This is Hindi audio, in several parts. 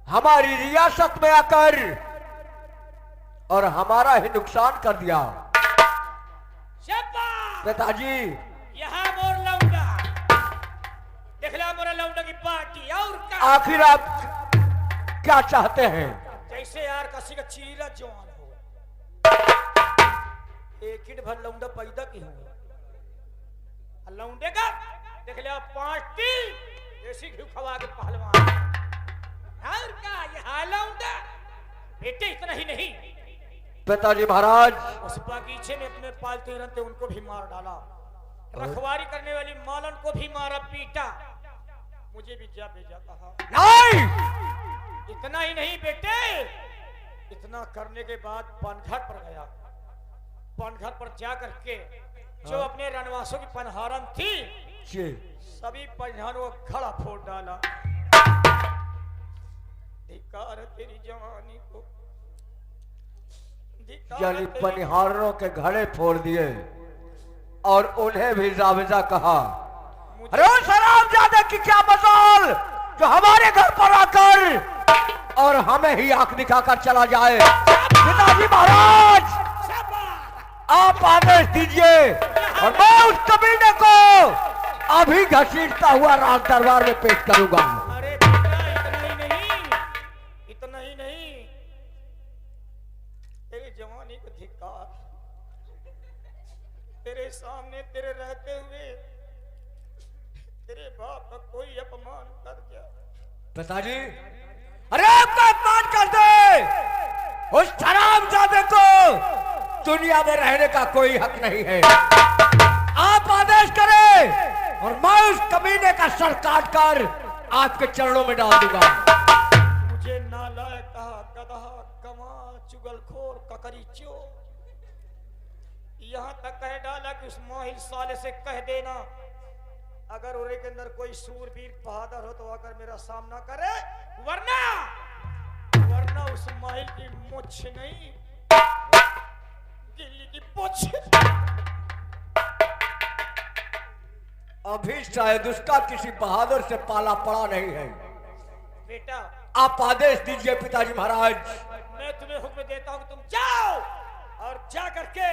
हमारी रियासत में आकर और हमारा ही नुकसान कर दिया। पिताजी यहाँ मोर लौंडा देखला मोरा लौंडा की पार्टी और का आखिर आप क्या चाहते हैं? जैसे यार किसी का चीरा जवान हो एक ही भर लौंडा पैदा की हो लौंडे का देख लिया 5 टील देसी घी खवा के पहलवान और का ये लौंडा बेटे इतना ही नहीं पिताजी महाराज उस बगीचे में अपने पालते रहते उनको भी मार डाला, रखवारी करने वाली मालन को भी मारा पीटा, मुझे भी जा भेजा कहा नहीं। इतना ही नहीं बेटे, इतना करने के बाद पनघट पर गया, पनघट पर जा करके जो अपने रणवासों की पनहारन थी सभी पनहारों को खड़ा फोड़ डाला। धिक्कार तेरी जवानी को, यानी पनिहारों के घड़े फोड़ दिए और उन्हें भी जावेजा कहा। अरे सलाम जादे की क्या मजाल जो हमारे घर पर आकर और हमें ही आंख दिखाकर चला जाए। पिताजी महाराज आप आदेश दीजिए और मैं उस कमीने को अभी घसीटता हुआ राज दरबार में पेश करूंगा। अरे बेटा इतना ही नहीं तेरी जवानी को धिक्कार, तेरे सामने तेरे रहते हुए तेरे बाप का कोई अपमान कर दिया। पिताजी अरे आपका अपमान कर दे, उस हरामजादे को दुनिया में रहने का कोई हक नहीं है। आप आदेश करें और मैं उस कमीने का सर काट कर आपके चरणों में डाल दूंगा। मुझे नालायक कहा, गधा, कमा, चुगलखोर, ककरी चोर, यहां तक कह डाला कि उस माहिल साले से कह देना अगर उरे के अंदर कोई सूरवीर बहादुर हो तो आकर मेरा सामना करे, वरना उस माहिल की मुछ नहीं गिल्ली की पुछ। अभी शायद उसका किसी बहादुर से पाला पड़ा नहीं है। बेटा आप आदेश दीजिए पिताजी महाराज। मैं तुम्हें हुक्म देता हूं कि तुम जाओ और जा करके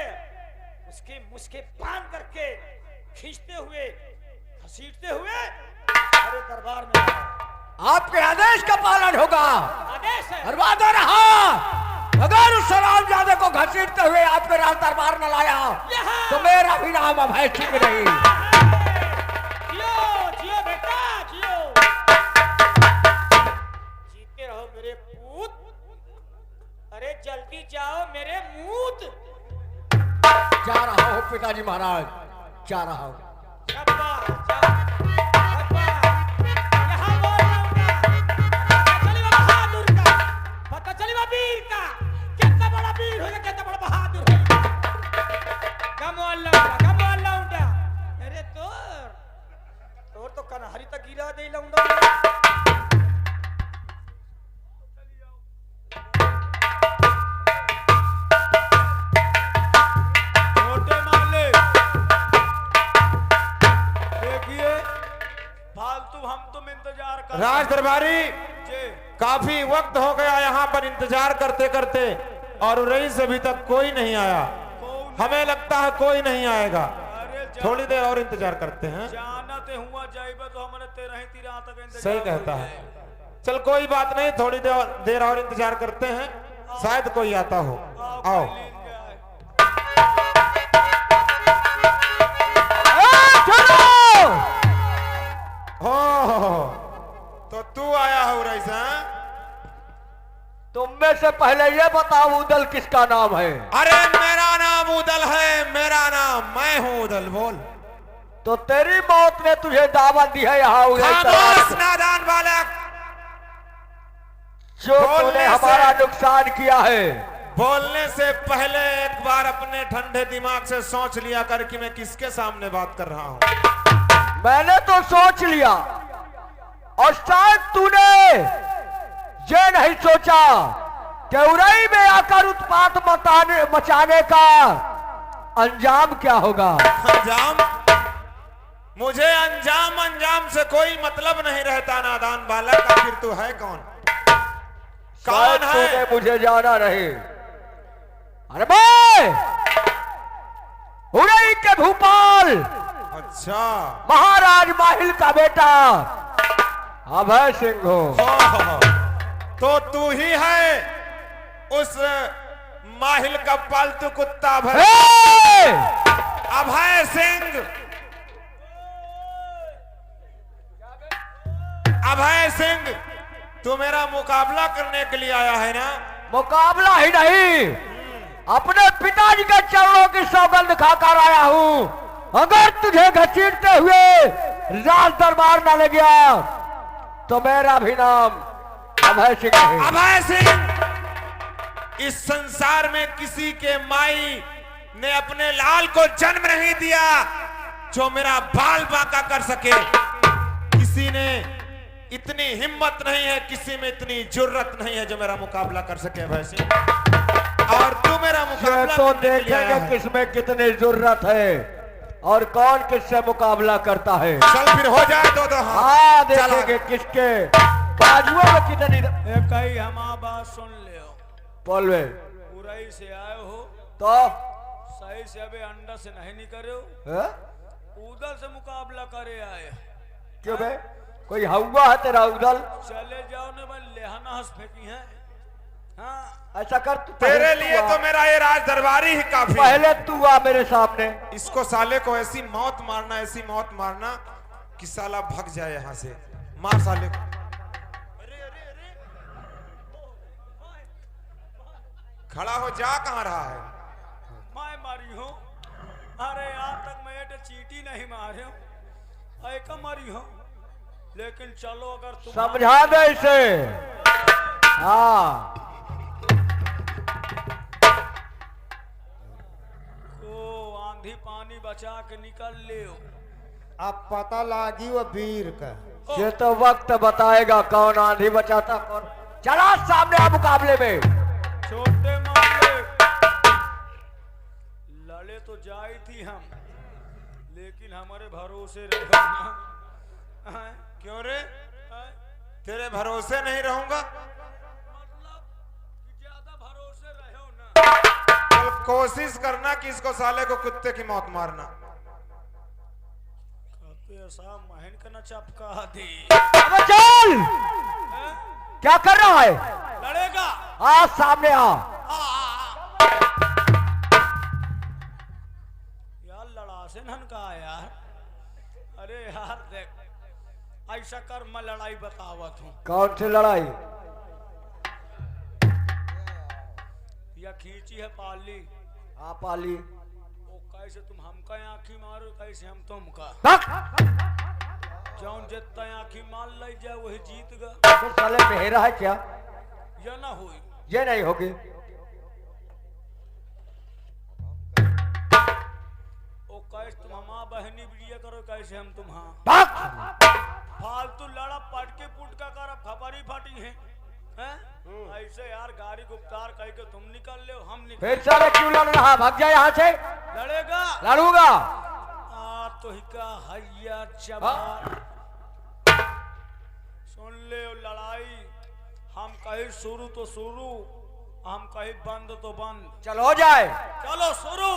उसके मुस्के बांध करके खींचते हुए घसीटते हुए अरे दरबार में आपके आदेश का पालन होगा। आदेश है। और वादा रहा अगर उस हरामजादे को घसीटते हुए आपके राज दरबार न लाया तो मेरा भी नाम अभय सिंह नहीं। जियो जियो बेटा जियो, जीते रहो मेरे पूत। अरे जल्दी जाओ मेरे मूत। जा रहा हूँ पिताजी महाराज, जा रहा हूँ। पता चली वीर का कितना बड़ा वीर होगा, कितना बड़ा बहादुर होगा। कम लौंडा अरे तोर तो कन्हरी तक गिरा दे लौंडा। राज दरबारी काफी वक्त हो गया यहाँ पर इंतजार करते करते और रईस अभी तक कोई नहीं आया। हमें लगता है कोई नहीं आएगा, थोड़ी देर और इंतजार करते हैं। सही कहता है, चल कोई बात नहीं, थोड़ी देर और इंतजार करते हैं, शायद कोई आता हो। आओ हो तो तू आया हो रईस? तुम में से पहले ये बताओ उदल किसका नाम है? अरे मेरा नाम उदल है, मेरा नाम, मैं हूँ उदल। बोल। तो तेरी मौत ने तुझे दावत दी है यहाँ नादान बालक, जो तूने हमारा नुकसान किया है। बोलने से पहले एक बार अपने ठंडे दिमाग से सोच लिया कर कि मैं किसके सामने बात कर रहा हूँ। मैंने तो सोच लिया और शायद तूने ये नहीं सोचा कि उरई में आकर उत्पात मचाने का अंजाम क्या होगा। अंजाम? मुझे अंजाम से कोई मतलब नहीं रहता नादान बालक। आखिर तू है कौन? शायद कौन है? तूने मुझे जाना नहीं। अरे मैं उरई के भूपाल अच्छा, महाराज माहिल का बेटा अभय सिंह हूँ। ओह, तो तू ही है उस माहिल का पालतू कुत्ता अभय सिंह। अभय सिंह, तू मेरा मुकाबला करने के लिए आया है ना? मुकाबला ही नहीं, अपने पिताजी के चरणों की सौगंध खाकर आया हूँ। अगर तुझे घसीटते हुए राज दरबार न ले गया तो मेरा भी नाम अभय सिंह है। अभय सिंह, इस संसार में किसी के माई ने अपने लाल को जन्म नहीं दिया जो मेरा बाल बांका कर सके। किसी ने इतनी हिम्मत नहीं है, किसी में इतनी जुर्रत नहीं है जो मेरा मुकाबला कर सके अभय सिंह। और तू मेरा मुकाबला तो करने के लिए आया देखेंगे है। किसमें कितनी जरूरत है और कौन किससे मुकाबला करता है। चल फिर हो जाए दो हाथ। हाँ, चल देखेंगे किसके बाजुओं में कितनी कई हमारा बात सुन ले, बोलवे उरई से आए हो तो सही से अबे अंडा से नहीं निकले हो, है? उधर से मुकाबला करे आए। क्यों बे, कोई हवा है तेरा उदल? चले जाओ ने मैं लेहाना हंस फेंकी है। हाँ, ऐसा कर तू तेरे पहले लिए तू तो आ। मेरा ये राज दरबारी ही काफी है। पहले तू आ मेरे सामने। इसको साले को ऐसी मौत मारना, ऐसी मौत मारना कि साला भाग जाए यहाँ से। मार साले को। खड़ा हो जा, कहाँ रहा है? मैं मारी हूँ। अरे आज तक मैं एक चीटी नहीं मारे हूँ, ऐका मारी हूँ। लेकिन चलो अगर तुम समझा दे इसे। हाँ, को आंधी पानी बचा के निकल ले। अब पता लागी वो वीर का। ये तो वक्त बताएगा कौन आंधी बचाता कौन। चला सामने आ मुकाबले में। छोटे मामले लड़े तो जाई थी हम, लेकिन हमारे भरोसे रहो ना। हैं? क्यों रे? हैं? तेरे भरोसे नहीं रहूंगा? मतलब कि ज्यादा भरोसे रहो ना। कल कोशिश करना कि इसको साले को कुत्ते की मौत मारना। ऐसा महन का न चपका दे। अब चल, हैं? क्या कर रहा है? लड़ेगा। आ सामने आ। यार लड़ा से नन का यार। अरे यार देख, ऐसा कर मैं लड़ाई बतावत हूँ। कौन सी लड़ाई? या खींची है पाली। आ पाली। वो कैसे तुम हमका आंखी मारो, कैसे हम तुमका। जौन जितना आंखी मार ले जाए वही जीत गा। तो साले मेहरा है क्या? या ना हुई। ये नहीं होगी। वो कैसे तुम हमारा बहनी बिड़िया करो, कैसे हम तुम्हारा भाग। फालतू लड़ा पटके पुटका कर खपरी फटी है। हैं? ऐसे यार गाड़ी गुप्तार कह के तुम निकल ले, हम निकल। फिर साले क्यों लड़ रहा? भाग जा यहाँ से। लड़ेगा। लड़ूंगा। आ तो ही का हैया चबार। सुन ले वो लड़ाई, हम कहीं शुरू तो शुरू, हम कहीं बंद तो बंद। चल हो जाए। चलो शुरू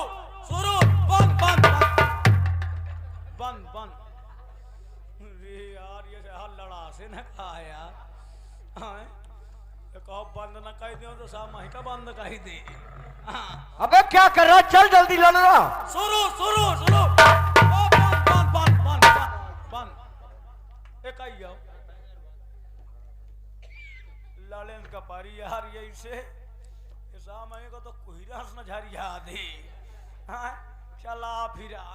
शुरू, बंद बंद बंद बंद। अरे यार ये हाल लड़ा से न कहा यार। हाँ, ये कहो बंद न कह दो तो साहब माही का बंद कह दे। हाँ, अबे क्या कर रहा? चल जल्दी लड़ रहा। शुरू शुरू शुरू। बंद बंद बंद बंद बंद। एक आई जाओ लड़ें का पारी यार यही से ऐसा मैं को तो कुहिरास न झरिया दे। हाँ, चला फिरा।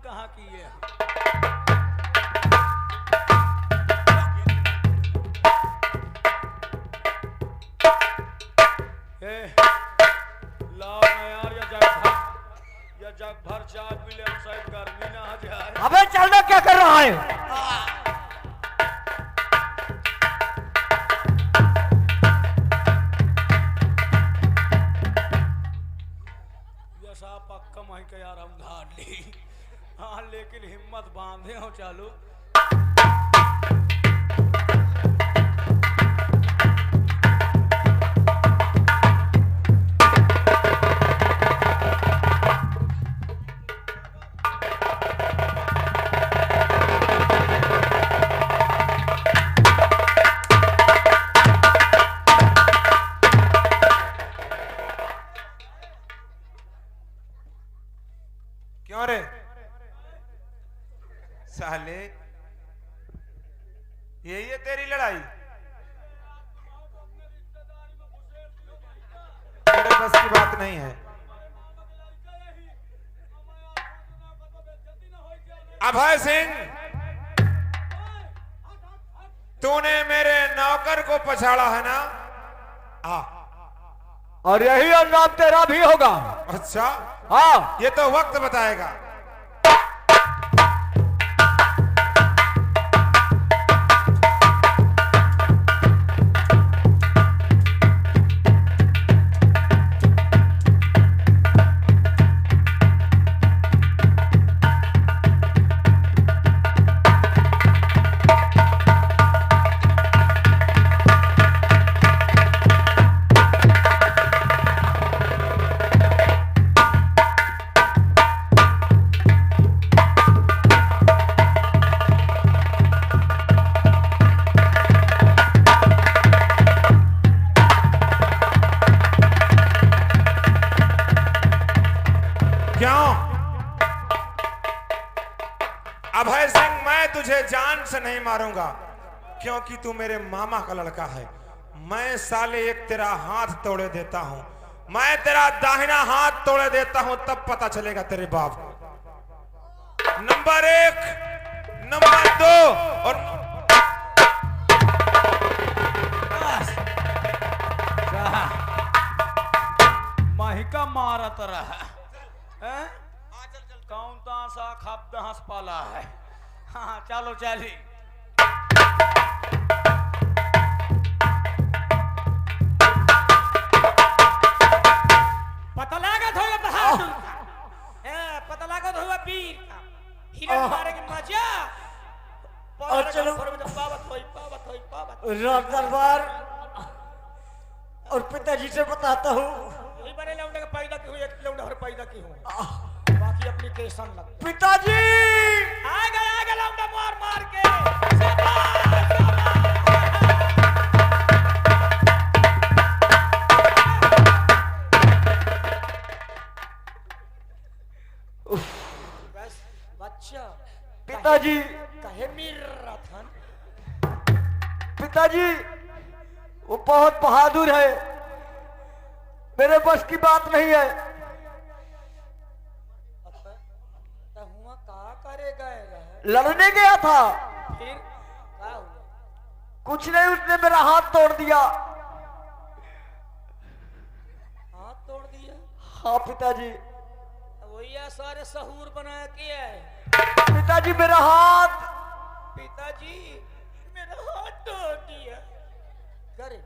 कहाँ की है? क्या कर रहा है? यशा पक्का मही के यार हम धार ली। हाँ लेकिन हिम्मत बांधे हो चालू। क्यों रे साले, यही है तेरी लड़ाई? तेरे बस की बात नहीं है। अभय सिंह, तूने मेरे नौकर को पछाड़ा है ना? और यही अंजाम तेरा भी होगा। अच्छा, हाँ, ये तो वक्त बताएगा। अभय सिंह, मैं तुझे जान से नहीं मारूंगा क्योंकि तू मेरे मामा का लड़का है। मैं साले एक तेरा हाथ तोड़े देता हूं, मैं तेरा दाहिना हाथ तोड़े देता हूं, तब पता चलेगा तेरे बाप को। नंबर 1, नंबर 2 और महिका मारत रहा है। कौन सा खब्द हंस पाला है। हाँ चलो चली। पता लागत होगा बहादुर का, पता लागत होगा वीर का। हिरण मारे की मजा और चलो पावत राज दरबार और पिताजी से बताता हूँ। यही बने लौंडे का पैदा की हुई, एक लौंडा हर पैदा की हूँ, बाकी एप्लीकेशन लग। पिताजी आ गया लौंडा मार मार के। बस बच्चा पिताजी कहे मिर रथन। पिताजी वो बहुत बहादुर है, मेरे बस की बात नहीं है। हुआ कहा करेगा लड़ने गया था, फिर क्या हुआ? कुछ नहीं, उसने मेरा हाथ तोड़ दिया। हाथ तोड़ दिया? हाँ पिताजी। वही सारे सहूर बना के आए। पिताजी मेरा हाथ, पिताजी मेरा हाथ तोड़ दिया। करे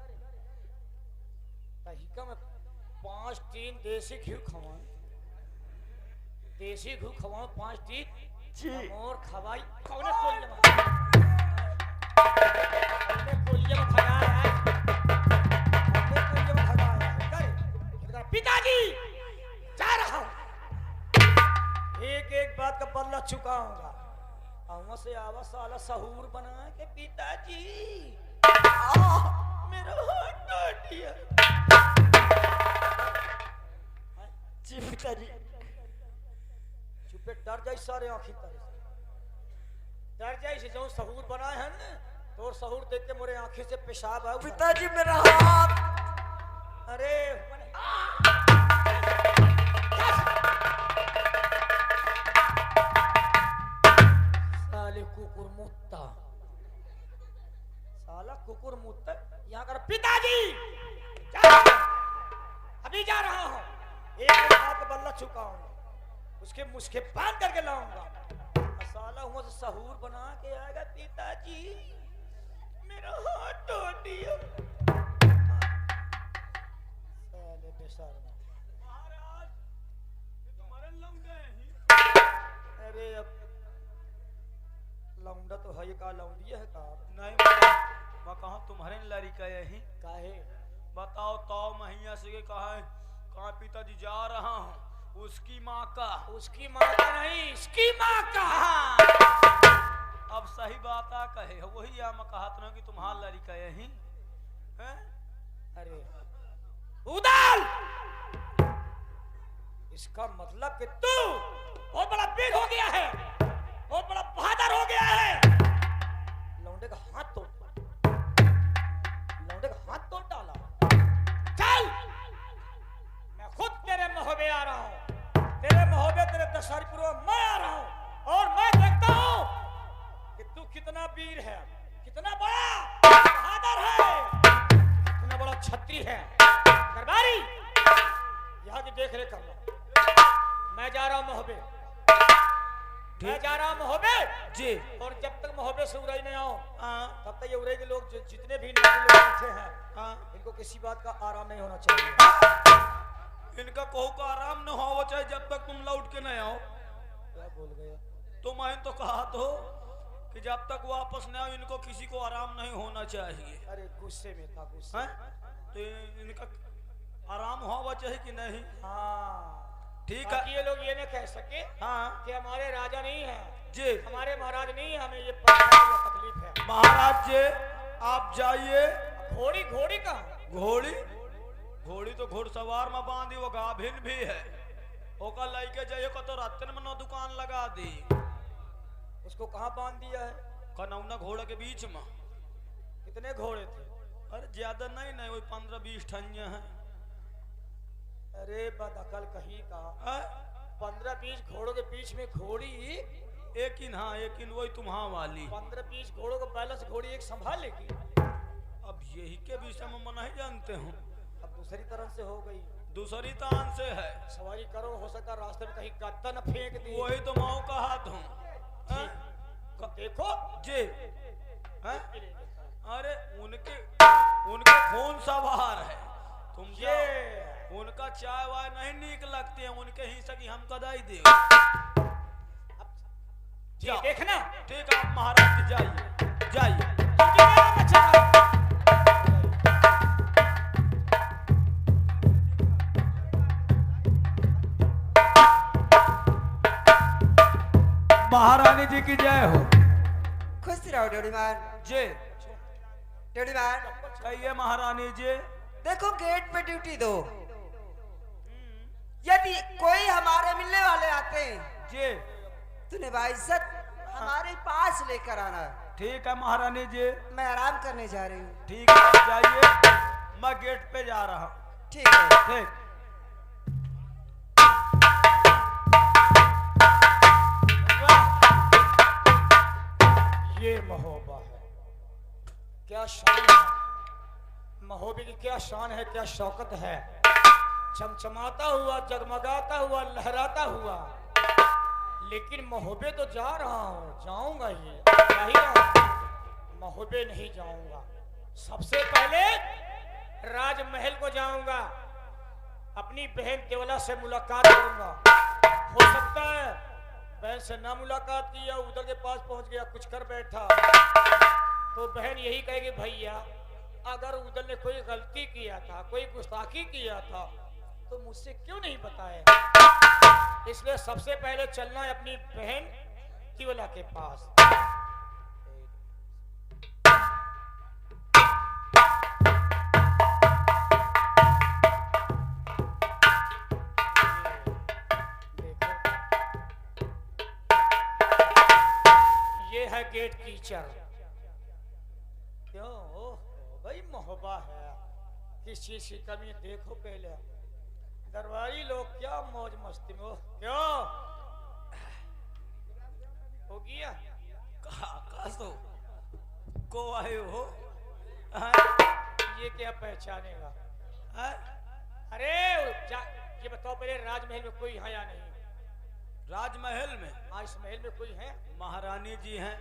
तहिका में 5 टीन देसी घी खवा, देसी घी खवा 5 टीन जी और खवाई। कौने कोलिया में खगाया है, कौने कोलिया में खगाया है। करे पिताजी जा रहा हूं, एक एक बात का बदला चुकाऊंगा। वहां से आवा साला सहूर बना के पिताजी मेरा हाथ तोड़ दिया। जी पिताजी। चुपे डर जाई सारे आंखी तरह से डर जाई से जो सहूर बनाए हैं ना, तो सहूर देख के मोरे आंखी से पेशाब आऊ। पिताजी मेरा हाथ। अरे साले कुकुर मुत्ता, साला कुकुर मुत्ता यहाँ कर। पिताजी अभी जा रहा हूँ, एक बात बल्ला चुकाऊंगा, उसके मुझके बांध करके लाऊंगा। साला वहां से सहूर बना के आएगा पिताजी मेरा हाथ तोड़ दिया साले बेशर्म महाराज ये तुम्हारे लौंडे हैं। अरे अब लौंडा तो है का लौंडिया है का नहीं मैं कहा तुम्हारे लड़ी का यही काहे बताओ तो महिया से कहा पिताजी जा रहा हूँ उसकी माँ का उसकी माँ का नहीं इसकी माँ का अब सही बात आ कहे वही या मैं कहत रहा कि तुम्हारा लड़ी का यही हैं? अरे उदाल इसका मतलब कि तू बहुत बड़ा वीर हो गया है बहुत बड़ा बहादुर हो गया है लौंडे का हाथ तोड़ लौंडे का हाथ तोड़ डाला चल मैं खुद तेरे मोहबे आ रहा हूं तेरे मोहबे तेरे दशहरीपुर में मैं आ रहा हूं और मैं देखता हूं कि तू कितना वीर है कितना बड़ा बहादुर है कितना बड़ा छत्री है दरबारी यहाँ की देख रेख करना मैं जा रहा हूँ मोहबे मैं जा रहा हूँ मोहबे जी और जब तक मोहबे से उड़ाई नहीं आओ हाँ तब तक ये उड़ाई के लोग जितने भी लोग बैठे हैं हाँ इनको किसी बात का आराम नहीं होना चाहिए इनका कहू का आराम न हो चाहे जब तक तुम लौट के नहीं आओ क्या बोल गया तो मैं तो कहा तो कि जब तक वापस न आओ इनको किसी को आराम नहीं होना चाहिए अरे गुस्से में था गुस्से हैं? तो इनका आराम होना चाहिए कि नहीं हाँ ठीक है ताकि ये लोग ये न कह सके हाँ कि हमारे राजा नहीं है जी हमारे महाराज नहीं है हमें ये तकलीफ है महाराज जी आप जाइए घोड़ी घोड़ी कहाँ घोड़ी घोड़ी तो घुड़सवार में बांधी वो गाभिन भी है ओका लेके जाइए को तो रात्रि में न दुकान लगा दी उसको कहाँ बांध दिया है कनौना घोड़ा के बीच में कितने घोड़े थे अरे ज्यादा नहीं नहीं वही 15-20 ठन्या है अरे बदअकल कहीं का हैं? 15-20 घोड़ों के बीच में घोड़ी एक इन हाँ एक इन वही तुम्हारा वाली 15-20 घोड़ों को बैलेंस घोड़ी एक संभाल लेगी अब यही के विषय में मैं नहीं जानते हूँ अब दूसरी तरफ से हो गई दूसरी तान से है सवारी करो हो सकता रास्ते में कहीं गद्दा न फेंक दी वही तो माओ का हाथ हूँ हैं? तो देखो जी हैं? अरे उनके खून सवार है तुम ये जाओ उनका चाय वाय नहीं नीक लगती है उनके हिस्से की हम कदाई दे ये देखना ठीक है आप महाराज जी जाइए जाइए तुझे मेरा बच्चा महारानी जी की जय हो। खुश रहो डोडीमान जी डोडीमान कहिए महारानी जी देखो गेट पे ड्यूटी दो यदि कोई हमारे मिलने वाले आते हैं जी तूने बाइज्जत हमारे पास लेकर आना ठीक है महारानी जी मैं आराम करने जा रही हूँ ठीक है आप जाइए मैं गेट पे जा रहा हूँ ठीक है ठीक ये महोबा है क्या शान है महोबे की क्या शान है क्या शौकत है चमचमाता हुआ जगमगाता हुआ लहराता हुआ लेकिन महोबे तो जा रहा हूँ जाऊंगा ही महोबे नहीं जाऊंगा सबसे पहले राजमहल को जाऊंगा अपनी बहन देवला से मुलाकात करूंगा हो सकता है बहन से ना मुलाकात किया उधर के पास पहुंच गया कुछ कर बैठा तो बहन यही कहेगी भैया अगर उधर ने कोई गलती किया था कोई गुस्ताखी किया था तो मुझसे क्यों नहीं बताया इसलिए सबसे पहले चलना है अपनी बहन तिवला के पास ये है गेट कीचड़ क्यों भाई मोहब्बा है किस चीज की कमी देखो पहले दरबारी लोग क्या मौज मस्ती में क्यों हो गया तो को आए हो ये क्या पहचानेगा हैं? अरे ये बताओ पहले राजमहल में कोई आया नहीं राजमहल में हाँ, इस महल में कोई है? महारानी जी हैं।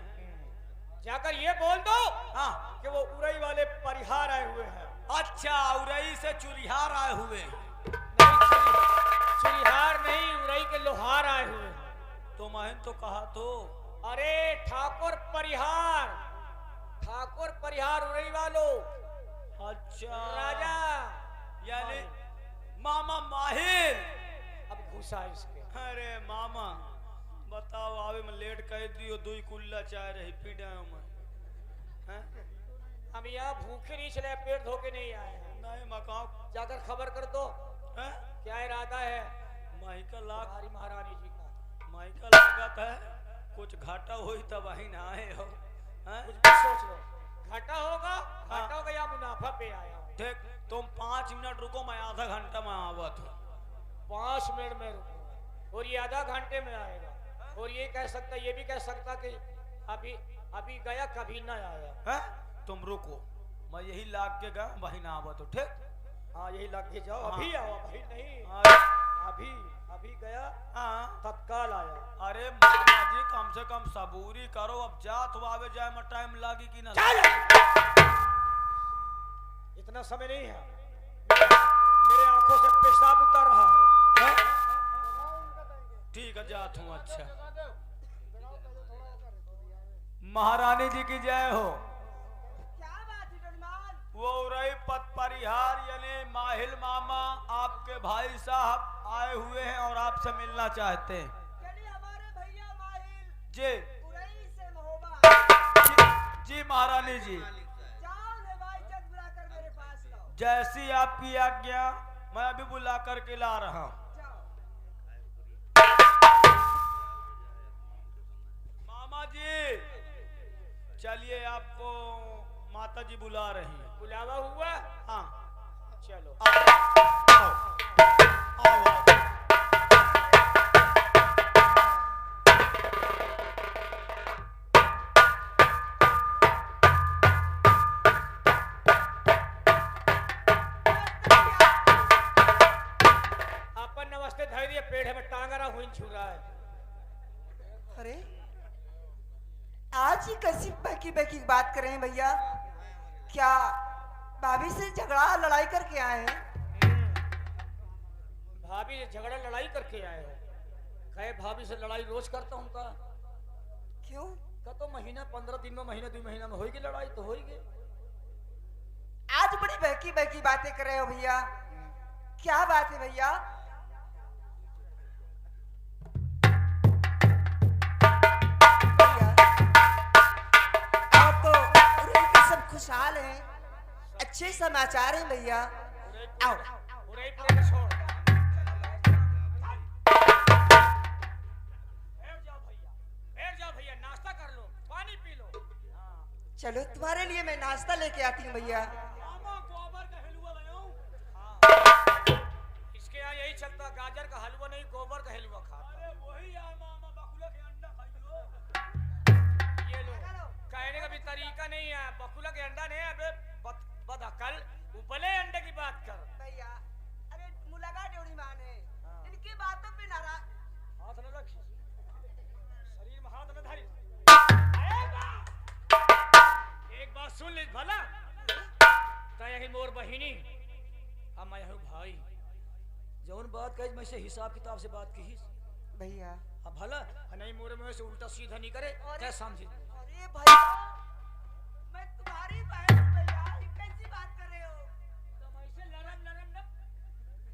जाकर ये बोल दो हाँ कि वो उरई वाले परिहार आए हुए हैं। अच्छा, उरई से चुरिहार आए हुए हैं। चुरिहार नहीं, उरई के लोहार आए हुए हैं। तो महन तो कहा तो। अरे ठाकुर परिहार, ठाकुर परिहार उरई वालों। अच्छा राजा यानी मामा माहिर। अब घुसा इसके। अरे मामा बताओ, आवे में लेट कह दियो, दुई कुल्ला चाय रही पीड़ाओ में हैं? हम यहाँ भूखे नहीं चले, पेट धो के नहीं आए हैं। नहीं मकाओ जाकर खबर कर दो हैं? क्या इरादा है माही का लाख हमारी महारानी जी का। माही का लागत है, कुछ घाटा हुई तब वही ना आए हो हैं? कुछ भी सोच लो, घाटा होगा, घाटा होगा या मुनाफा पे आया हूँ। ठीक, तुम 5 मिनट रुको, मैं आधा घंटा में आवत हूँ। 5 मिनट में रुकूंगा और ये आधा घंटे में आएगा। और ये कह सकता, ये भी कह सकता कि अभी अभी गया कभी ना आया। हैं? तुम रुको, मैं यही लाग के गया, वही ना आवत हूँ। ठीक, हाँ यही लग के जाओ। हाँ। अभी आओ, अभी नहीं, अरे अभी अभी गया हाँ, तत्काल आया। अरे मामा जी कम से कम सबूरी करो, अब जात आवे जाए में टाइम लागी कि ना। इतना समय नहीं है, मेरे आंखों से पेशाब उतर रहा है। ठीक है, जात हूँ। अच्छा, महारानी जी की जय हो। क्या बात है जजमान? वो उरई पत परिहार यानी माहिल मामा आपके भाई साहब आए हुए हैं और आपसे मिलना चाहते हैं। यानी हमारे भैया माहिल जी उरई से महोबा। जी महारानी जी, जाओ ले भाई, जग बुला कर मेरे पास लाओ। जैसी आपकी आज्ञा, मैं अभी बुला करके ला रहा हूँ। जाओ। मामा जी चलिए, आपको माता जी बुला रही हैं। बुलावा हुआ, हाँ चलो। आओ, आओ, आओ। अपन नमस्ते धैर्य, पेड़ में टांगरा हुई छू रहा है। अरे आज ही कैसी बहकी बहकी बात कर रहे हैं भैया? क्या भाभी से झगड़ा लड़ाई करके आए हैं? भाभी से झगड़ा लड़ाई करके आए हो? कहे भाभी से लड़ाई रोज करता हूँ का? क्यों? का तो महीना 15 दिन में, महीना 2 महीना में होगी लड़ाई तो होगी। आज बड़ी बहकी बहकी बातें कर रहे हो भैया, क्या बात है भैया? आप तो उरई के सब खुशहाल हैं, अच्छे समाचार हैं भैया। आओ। उरई पूरे छोड़। बैठ जाओ भैया, नाश्ता कर लो, पानी पी लो। चलो तुम्हारे लिए मैं नाश्ता लेके आती हूँ भैया। इसके यहाँ यही चलता, गाजर का हलवा नहीं, गोबर का हलवा खाता। ये लो, कहने का भी तरीका नहीं है। बकुला के अंडा नहीं है, अबे बदअकल, उबले अंडे की बात कर। भैया अरे मुलगा ड्योड़ी मान है, इनकी बातों पे नाराज। हाथ न रख, शरीर में हाथ न धरी। एक बात सुन ले भला, तय मोर बहिनी अब मैं हूँ भाई। जौन बात कही मैं से हिसाब किताब से बात की भैया। अब भला नहीं मोरे में से उल्टा सीधा नहीं करे, क्या समझे? अरे भैया मैं तुम्हारी बहन हूँ भैया, ये कैसी बात कर रहे हो? तुम ऐसे लरम लरम न,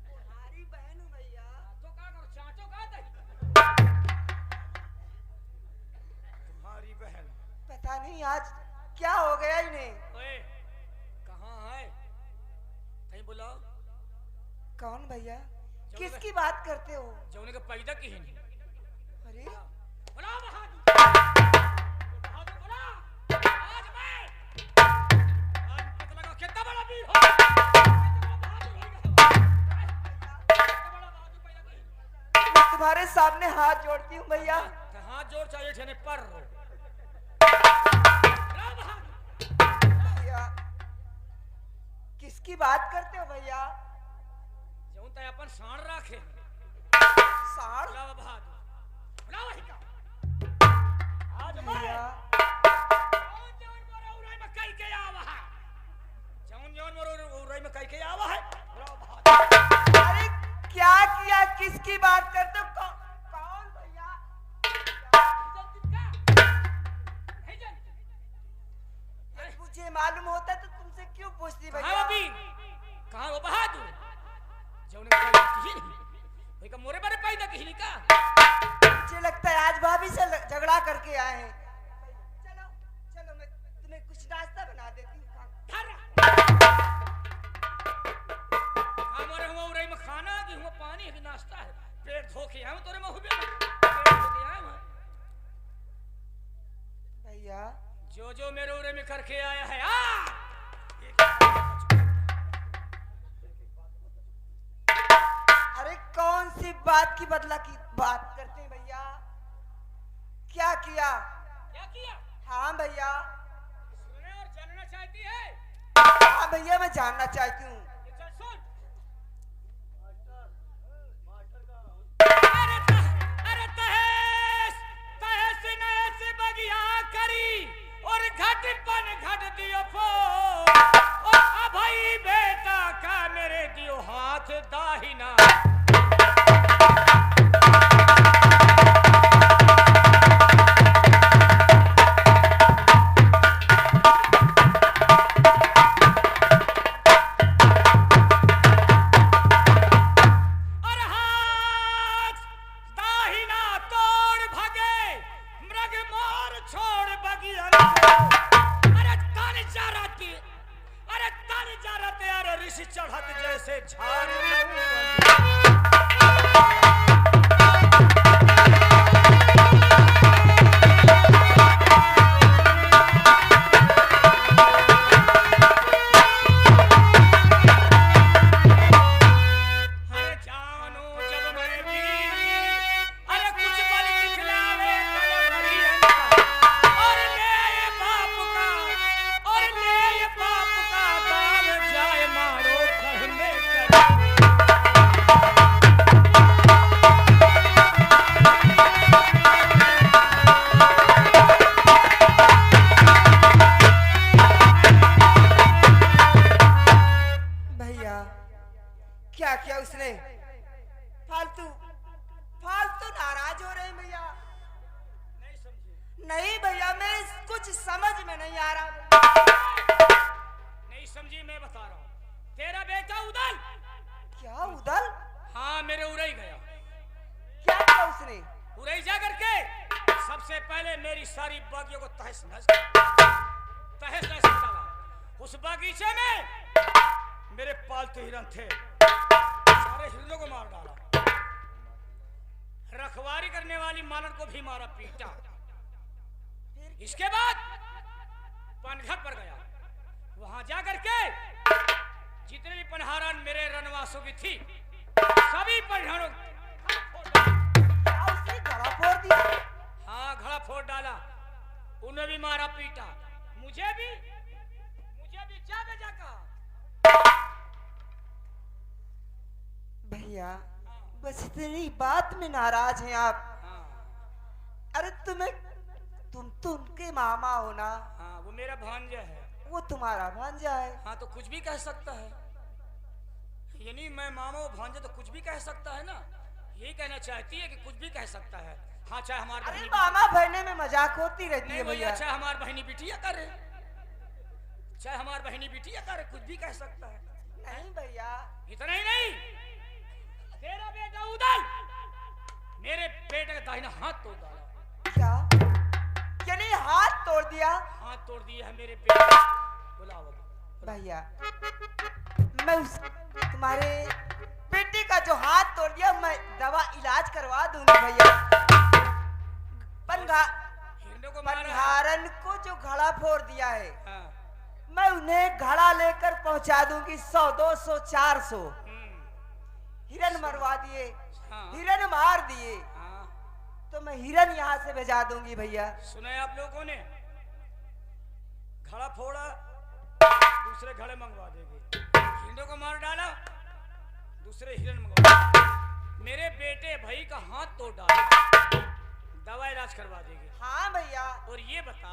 तुम्हारी बहन हूँ भैया। तो का करो, चाचो का दही तुम्हारी बहन। पता नहीं आज क्या हो गया इन्हें। ओए कहाँ है? कहीं बुलाओ। कौन भैया? किसकी बात करते हो? जौने का पैदा की है नहीं। अरे बुला बहादुर, बहादुर बुला। आज मैं आज पता लगा कितना बड़ा वीर हो, कितना बहादुर हो गया। कितना बड़ा बहादुर पैदा की। मैं तुम्हारे सामने हाथ जोड़ती हूँ भैया। तो हाथ जोड़ चाहिए ठेने पर भैया किसकी बात करते हो भैया? जौन तय अपन साण राखे साड़? बुला बहादुर। बुलाओ ही का आज मैं भैया जौन जौन मोर उरई में कई के आवा है जौन जौन मोर उरई में कई के आवा है बुलाओ बहादुर। अरे क्या किया, किसकी बात करते हो? कौन भैया? नहीं जानती मुझे मालूम होता तो तुमसे क्यों पूछती कहाँ भैया? अभी कहाँ वो बहादुर जौन पैदा की भाई का मोरे बारे पैदा की का मुझे लगता है आज भाभी से झगड़ा करके आए हैं। चलो चलो मैं तुम्हें कुछ नाश्ता बना देती हूँ। हमारे हुआ उरई में खाना कि हुआ पानी कि नाश्ता है पेट धो के आऊं तोरे मुंह में पेट धो के आऊं भैया जो जो मेरे उरे में करके आया है अरे कौन सी बात की बदला की बात करते हैं भैया? क्या किया? क्या किया हाँ भैया, सुनने और जानना चाहती है हाँ भैया मैं जानना चाहती हूँ। चल सुन अरे तहेस तहेस नहेस बगिया करी और घट पन घट दियो फो और अभई बेटा का मेरे दियो हाथ दाहिना और हाथ दाहिना तोड़ भगे मृग मोर छोड़ बगियन को अरे तन जरत अरे ऋषि चढ़त जैसे झाड़ अरे जानो जब मैं बीवी अरे कुछ बल दिखलावे बलियन का और ले ये बाप का दाल जाए मारो कहने कर भैया क्या किया उसने? फालतू फालतू नाराज हो रहे हैं भैया। नहीं समझे नहीं भैया मैं कुछ समझ में नहीं आ रहा। नहीं समझी मैं बता रहा हूँ तेरा बेटा उदल क्या उदल? हाँ मेरे उड़ई गया क्या किया उसने? उड़ई जा करके सबसे पहले मेरी सारी बागियों को तहस नहस डाला उस बगीचे में मेरे पालतू हिरन थे सारे हिरनों को मार डाला रखवारी करने वाली मालन को भी मारा पीटा इसके बाद पनघट पर गया वहां जाकर के जितने भी पनहारन मेरे रनवासों की थी सभी पनहारों क्या उसने गला फोड़ दिया? हाँ घड़ा फोड़ डाला उन्हें भी मारा पीटा मुझे भी जा भेजा कहा भैया बस इतनी बात में नाराज हैं आप। अरे तुम तो उनके मामा हो ना? हाँ वो मेरा भांजा है वो तुम्हारा भांजा है। हाँ तो कुछ भी कह सकता है यानी मैं मामा वो भांजा तो कुछ भी कह सकता है ना यही कहना चाहती है कि कुछ भी कह सकता है। हाँ चाहे हमारी अरे बहनी मामा भरने में मजाक होती रहती नहीं है भैया भैया। चाहे हमारी बहनी बिटिया करे चाहे हमारी बहनी बिटिया करे कुछ भी कह सकता है। नहीं भैया इतना ही नहीं तेरा बेटा उदल मेरे बेटे का दाहिना हाथ तोड़ डाला क्या यानी हाथ तोड़ दिया? हाथ तोड़ दिया है मेरे बेटे बुलाओ भैया मैं उस तुम्हारे बेटे का जो हाथ तोड़ दिया मैं दवा इलाज करवा दूंगी भैया। हिरनों को मारा है। पनघारन को जो घड़ा फोड़ दिया है हाँ, मैं उन्हें घड़ा लेकर पहुंचा दूंगी 100 200 400 हिरन मरवा दिए हाँ। हिरन मार दिए हाँ। तो मैं हिरन यहाँ से भेजा दूंगी भैया। सुना आप लोगों ने घड़ा फोड़ा दूसरे घड़े मंगवा देंगे हिरनों को मार डाला दूसरे हिरन मंगवा मेरे बेटे भाई का हाथ तोड़ डाला दवा इलाज करवा देगी। हाँ भैया। और ये बता,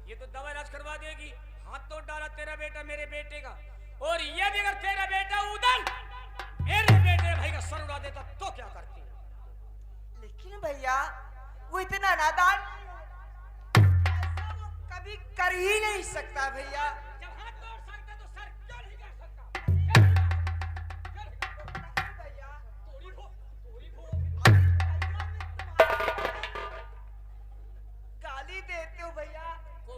ये तो दवा इलाज करवा देगी, हाथ तो डाला तेरा बेटा मेरे बेटे का, और ये भी अगर तेरा बेटा उधर मेरे बेटे भाई का सर उड़ा देता तो क्या करती? लेकिन भैया वो इतना नादान, ऐसा वो कभी कर ही नहीं सकता भैया। जब हाथ तोड़ सकता तो सर क्यों नहीं कर सकता? भैया गाली देते हो भैया,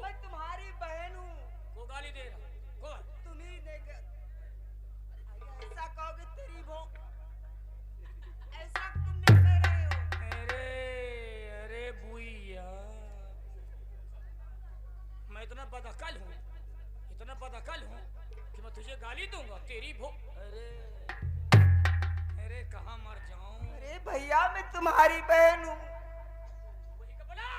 मैं तुम्हारी बहन हूँ। को गाली दे रहा? कौन? तुम्ही ऐसा कहोगे तेरी वो, ऐसा तुमने कह रहे हो। अरे अरे बुइया, मैं इतना बदअकल हूँ, इतना बदअकल हूँ कि मैं तुझे गाली दूंगा? तेरी भो, अरे अरे कहाँ मर जाऊं? अरे भैया मैं तुम्हारी बहन हूँ। वही का बोला,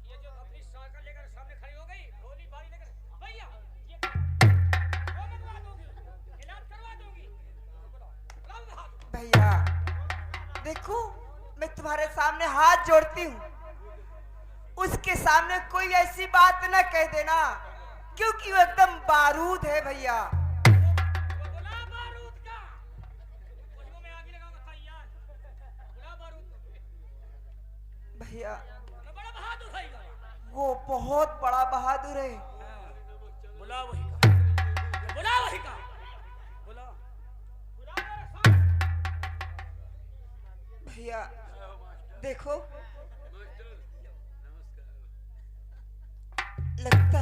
ये जो अपनी साइकिल लेकर सामने खड़ी हो गई, गोली बारी लेकर, भैया ये वो मंगवा दूंगी, इलाज करवा दूंगी। भैया देखो, मैं तुम्हारे सामने हाथ जोड़ती हूँ, उसके सामने कोई ऐसी बात न कह देना, क्योंकि वो एकदम बारूद है भैया। बोला बारूद का, मुझको मैं आगे लगाऊंगा तैयार। बोला बारूद भैया बड़ा बहादुर है ये। वो बहुत बड़ा बहादुर है। बुला वही का, बुला वही का, बुला बुला मेरे साथ। भैया देखो, लगता